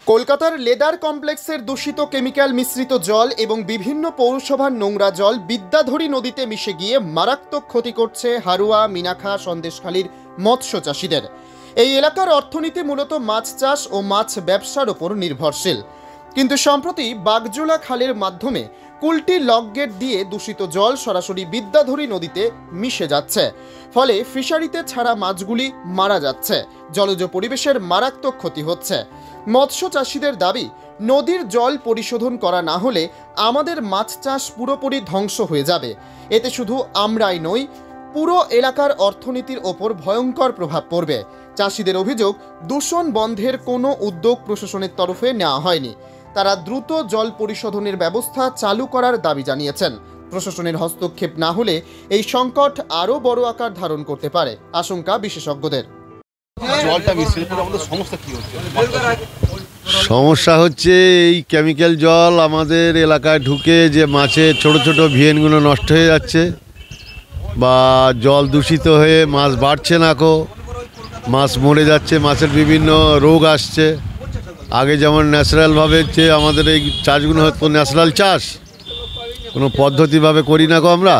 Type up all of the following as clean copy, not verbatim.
কলকাতার লেদার কমপ্লেক্সের দূষিত কেমিক্যাল মিশ্রিত জল এবং বিভিন্ন পৌরসভার নোংরা জল বিদ্যাধরী নদীতে মিশে গিয়ে মারাত্মক ক্ষতি করছে হারুয়া, মিনাখা, সন্দেশখালীর মৎস্য চাষীদের। এই এলাকার অর্থনীতি মূলত মাছ চাষ ও মাছ ব্যবসার ওপর নির্ভরশীল। কিন্তু সম্প্রতি বাগজোলা খালের মাধ্যমে কুলটি লক গেট দিয়ে দূষিত জল সরাসরি বিদ্যাধরী নদীতে মিশে যাচ্ছে, ফলে ফিশারিতে ছাড়া মাছগুলি মারা যাচ্ছে। জলজ পরিবেশের মারাত্মক ক্ষতি হচ্ছে। মৎস্য চাষীদের দাবি, নদীর জল পরিশোধন করা না হলে আমাদের মাছ চাষ পুরোপুরি ধ্বংস হয়ে যাবে। এতে শুধু আমরাই নই, পুরো এলাকার অর্থনীতির ওপর ভয়ঙ্কর প্রভাব পড়বে। চাষীদের অভিযোগ, দূষণ বন্ধের কোনো উদ্যোগ প্রশাসনের তরফে নেওয়া হয়নি। তারা দ্রুত জল পরিশোধনের ব্যবস্থা চালু করার দাবি জানিয়েছেন। প্রশাসনের হস্তক্ষেপ না হলে এই সংকট আরও বড় আকার ধারণ করতে পারে, আশঙ্কা বিশেষজ্ঞদের। সমস্যা হচ্ছে এই কেমিক্যাল জল আমাদের এলাকায় ঢুকে যে মাছের ছোট ছোট ভিয়েনগুলো নষ্ট হয়ে যাচ্ছে, বা জল দূষিত হয়ে মাছ বাড়ছে না, মাছ মরে যাচ্ছে, মাছের বিভিন্ন রোগ আসছে। আগে যেমন ন্যাচারালভাবে যে আমাদের এই চাষগুলো হতো, ন্যাচারাল চাষ কোনো পদ্ধতিভাবে করি না আমরা,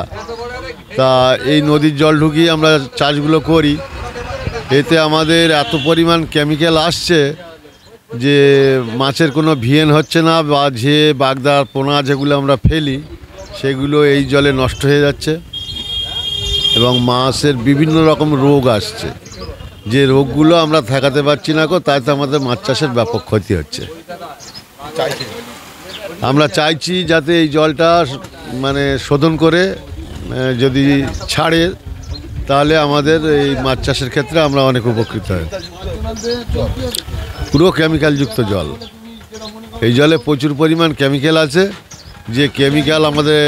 তা এই নদীর জল ঢুকিয়ে আমরা চাষগুলো করি। এতে আমাদের এত পরিমাণ কেমিক্যাল আসছে যে মাছের কোনো ভিয়েন হচ্ছে না, বা যে বাগদার পোনা যেগুলো আমরা ফেলি সেগুলো এই জলে নষ্ট হয়ে যাচ্ছে এবং মাছের বিভিন্ন রকম রোগ আসছে। যে রোগগুলো আমরা ঠেকাতে পারছি না, তাতে আমাদের মাছ চাষের ব্যাপক ক্ষতি হচ্ছে। আমরা চাইছি যাতে এই জলটা শোধন করে যদি ছাড়ে, তাহলে আমাদের এই মাছ চাষের ক্ষেত্রে আমরা অনেক উপকৃত হই। পুরো কেমিক্যালযুক্ত জল, এই জলে প্রচুর পরিমাণ কেমিক্যাল আছে। যে কেমিক্যাল আমাদের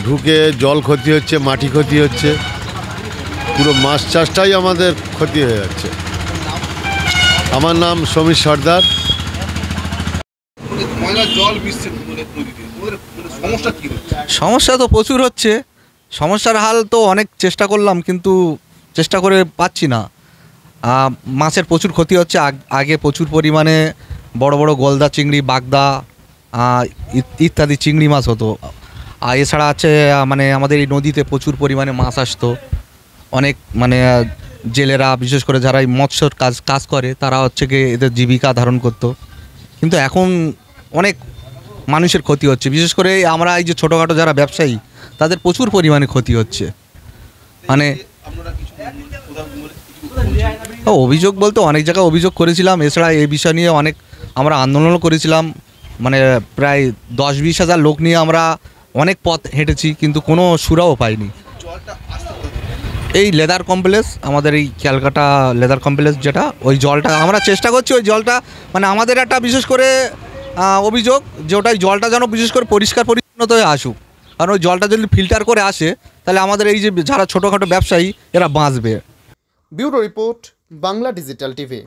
ঢুকে জল ক্ষতি হচ্ছে, মাটি ক্ষতি হচ্ছে, পুরো মাছ চাষটাই আমাদের ক্ষতি হয়ে যাচ্ছে। আমার নাম সমীর সর্দার। সমস্যা তো প্রচুর হচ্ছে। সমস্যার হাল তো অনেক চেষ্টা করলাম, কিন্তু চেষ্টা করে পাচ্ছি না। মাছের প্রচুর ক্ষতি হচ্ছে। আগে প্রচুর পরিমাণে বড় বড় গলদা চিংড়ি, বাগদা ইত্যাদি চিংড়ি মাছ হতো। আর এছাড়া আছে আমাদের এই নদীতে প্রচুর পরিমাণে মাছ আসতো। অনেক জেলেরা, বিশেষ করে যারা এই মৎস্যর কাজ করে, তারা হচ্ছে গিয়ে এদের জীবিকা ধারণ করতো। কিন্তু এখন অনেক মানুষের ক্ষতি হচ্ছে, বিশেষ করে আমরা এই যে ছোটোখাটো যারা ব্যবসায়ী, তাদের প্রচুর পরিমাণে ক্ষতি হচ্ছে। অভিযোগ বলতে অনেক জায়গায় অভিযোগ করেছিলাম। এছাড়া এই বিষয় নিয়ে অনেক আমরা আন্দোলনও করেছিলাম। প্রায় 10-20 হাজার লোক নিয়ে আমরা অনেক পথ হেঁটেছি, কিন্তু কোনো সুরাও পাইনি। এই লেদার কমপ্লেক্স, আমাদের এই ক্যালকাটা লেদার কমপ্লেক্স যেটা, ওই জলটা আমরা চেষ্টা করছি, ওই জলটা আমাদের একটা বিশেষ করে অভিযোগ যে ওটাই জলটা যেন বিশেষ করে পরিষ্কার পরিচ্ছন্নতা হয়ে আসুক। কারণ ওই জলটা যদি ফিল্টার করে আসে, তাহলে আমাদের এই যে যারা ছোটোখাটো ব্যবসায়ী, এরা বাঁচবে। Bureau report, Bangla digital TV.